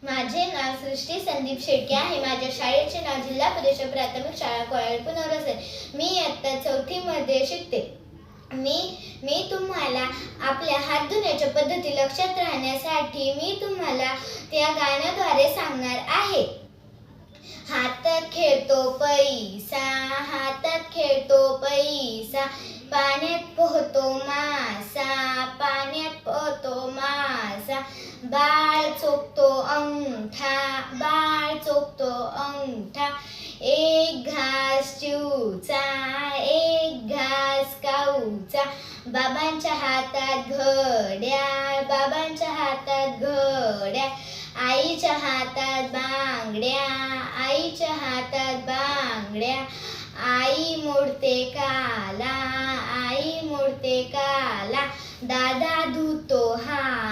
माझे नाव सृष्टी संदीप शेळके आहे. माझ्या शाळेचे नाव जिल्हा परिषद प्राथमिक शाळा कोळाळे पुनवरस आहे. मी इयत्ता 4थी मध्ये शिकते. मी तुम्हाला आपल्या हात धुण्याच्या पद्धती लक्षात राहण्यासाठी मी तुम्हाला त्या गाण्याद्वारे सांगणार आहे. हातात खेळतो पैसा, हातात खेळतो पैसा, पाण्यात पोहतो मासा, पाण्यात पोहतो मासा, बाळ चोखतो अंगठा, बाळ चोखतो अंगठा, एक घास चिवचा, एक घास काऊचा, बाबांच्या हातात घड्याळ, बाबांच्या हातात घड्याळ, आईच्या हातात बांगड्या, आईच्या हातात बांगड्या, आई मोडते काला, आई मोडते काला, दादा धुतो हात,